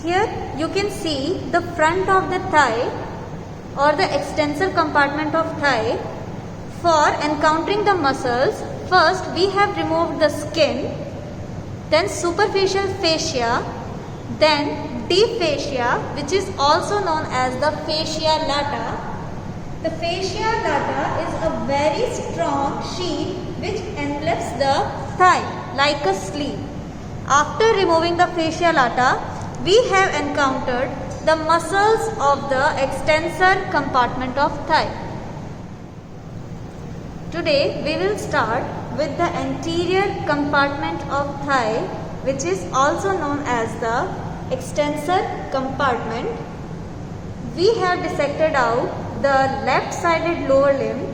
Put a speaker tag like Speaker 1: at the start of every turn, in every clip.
Speaker 1: Here you can see the front of the thigh or the extensor compartment of thigh. For encountering the muscles, first we have removed the skin, then superficial fascia, then deep fascia, which is also known as the fascia lata. The fascia lata is a very strong sheet which envelops the thigh like a sleeve. After removing the fascia lata, we have encountered the muscles of the extensor compartment of thigh. Today we will start with the anterior compartment of thigh, which is also known as the extensor compartment. We have dissected out the left-sided lower limb.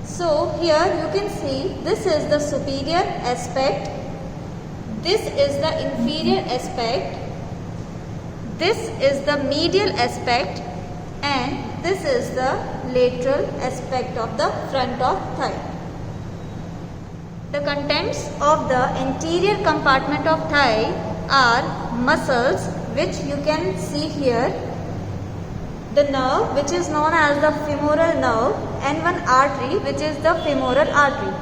Speaker 1: So here you can see this is the superior aspect, this is the inferior aspect, this is the medial aspect, and this is the lateral aspect of the front of thigh. The contents of the anterior compartment of thigh are muscles, which you can see here, the nerve, which is known as the femoral nerve, and one artery, which is the femoral artery.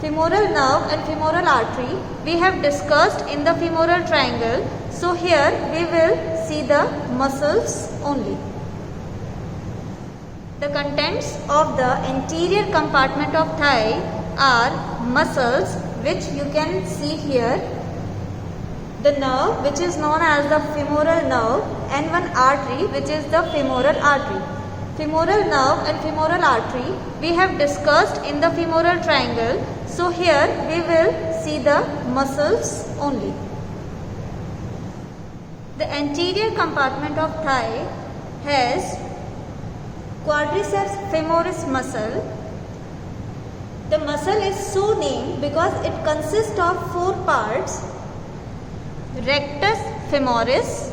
Speaker 1: Femoral nerve and femoral artery we have discussed in the femoral triangle, so here we will see the muscles only. The contents of the anterior compartment of thigh are muscles, which you can see here, the nerve, which is known as the femoral nerve, and one artery, which is the femoral artery. Femoral nerve and femoral artery we have discussed in the femoral triangle, so here we will see the muscles only. The anterior compartment of thigh has quadriceps femoris muscle. The muscle is so named because it consists of 4 parts: rectus femoris,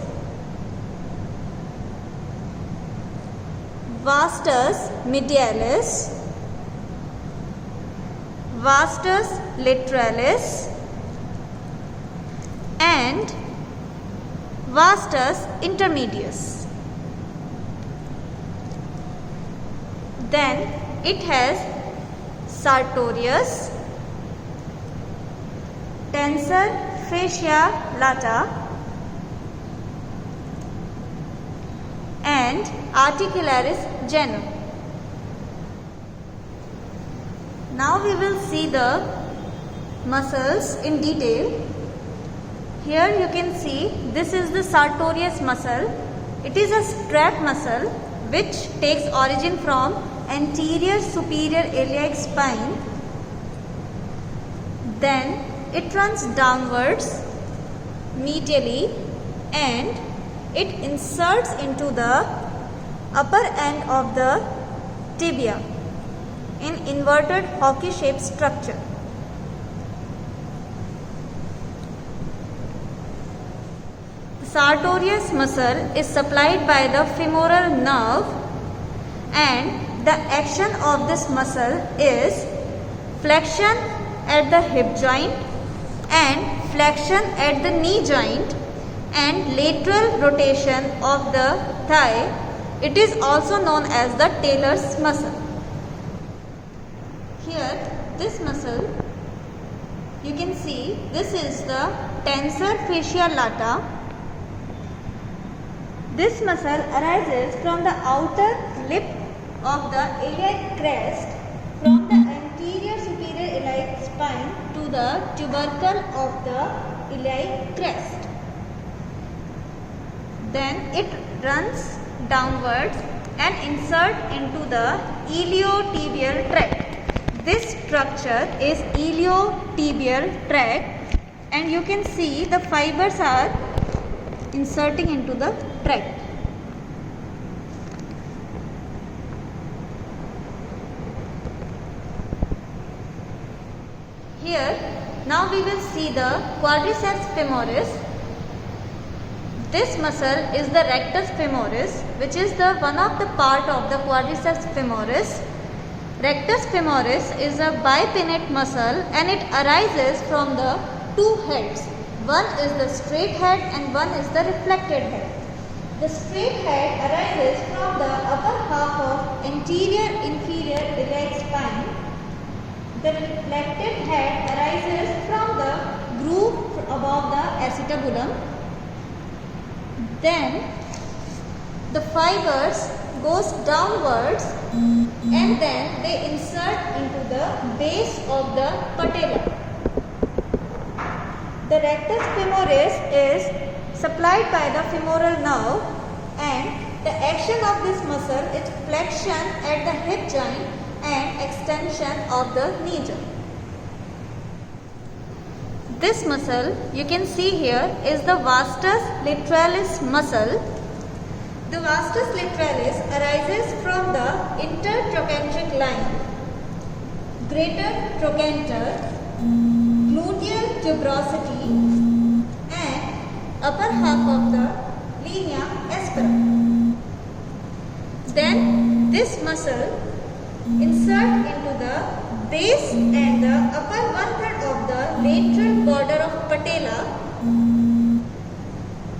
Speaker 1: vastus medialis, vastus lateralis, and vastus intermedius. Then it has sartorius, tensor fascia lata, and articularis genus. Now we will see the muscles in detail. Here you can see this is the sartorius muscle. It is a strap muscle which takes origin from anterior superior iliac spine. Then it runs downwards medially and it inserts into the upper end of the tibia in inverted hockey shaped structure. The sartorius muscle is supplied by the femoral nerve, and the action of this muscle is flexion at the hip joint and flexion at the knee joint and lateral rotation of the thigh. It is also known as the Taylor's muscle. Here this muscle, you can see this is the tensor fascia lata. This muscle arises from the outer lip of the iliac crest from the anterior superior iliac spine to the tubercle of the iliac crest. Then it runs downwards and insert into the iliotibial tract. This structure is iliotibial tract, and you can see the fibers are inserting into the tract. Here now we will see the quadriceps femoris. This muscle is the rectus femoris, which is the one of the part of the quadriceps femoris. Rectus femoris is a bipinnate muscle and it arises from the two heads, One is the straight head and one is the reflected head. The straight head arises from the upper half of anterior-inferior iliac spine. The reflected head arises from the groove above the acetabulum. Then the fibers goes downwards and then they insert into the base of the patella. The rectus femoris is supplied by the femoral nerve, and the action of this muscle is flexion at the hip joint and extension of the knee joint. This muscle you can see here is the vastus lateralis muscle. The vastus lateralis arises from the intertrochanteric line, greater trochanter, gluteal tuberosity and upper half of the linea aspera. Then this muscle insert into the base and the upper 1/3 of the lateral border of patella.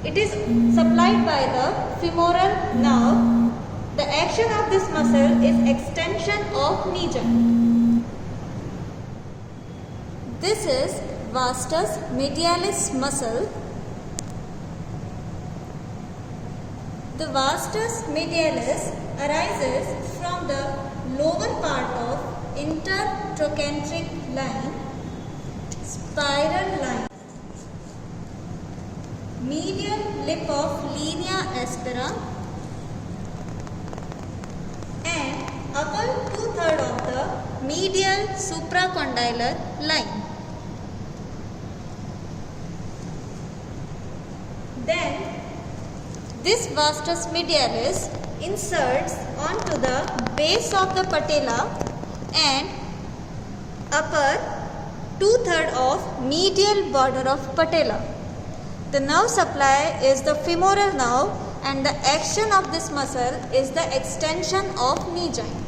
Speaker 1: It is supplied by the femoral nerve. The action of this muscle is extension of knee joint. This is vastus medialis muscle. The vastus medialis arises from the lower part of intertrochanteric line, spiral line, medial lip of linea aspera and upper 2/3 of the medial supracondylar line. Then this vastus medialis inserts onto the base of the patella and upper 2/3 of medial border of patella. The nerve supply is the femoral nerve and the action of this muscle is the extension of knee joint.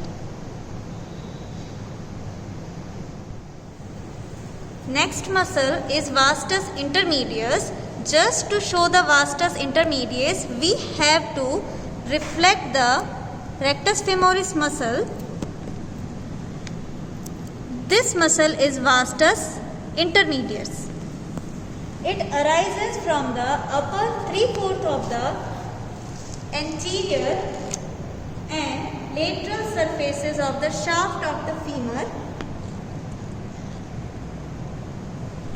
Speaker 1: Next muscle is vastus intermedius. Just to show the vastus intermedius, we have to reflect the rectus femoris muscle. This muscle is vastus intermedius. It arises from the upper 3/4 of the anterior and lateral surfaces of the shaft of the femur,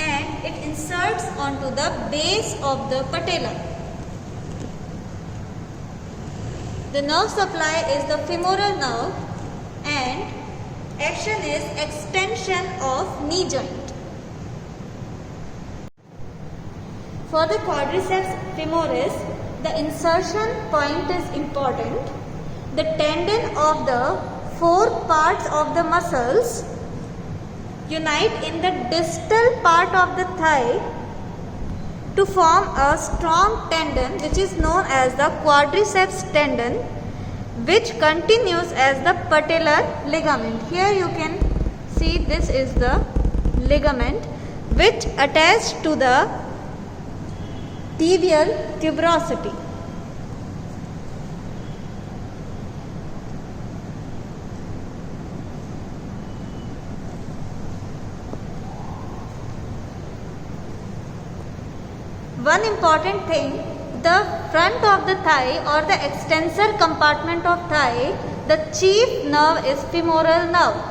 Speaker 1: and it inserts onto the base of the patella. The nerve supply is the femoral nerve and action is extension of knee joint. For the quadriceps femoris, the insertion point is important. The tendon of the 4 parts of the muscles unite in the distal part of the thigh to form a strong tendon which is known as the quadriceps tendon, which continues as the patellar ligament. Here you can see this is the ligament which attached to the tibial tuberosity. One important thing, the front of the thigh or the extensor compartment of thigh, the chief nerve is femoral nerve.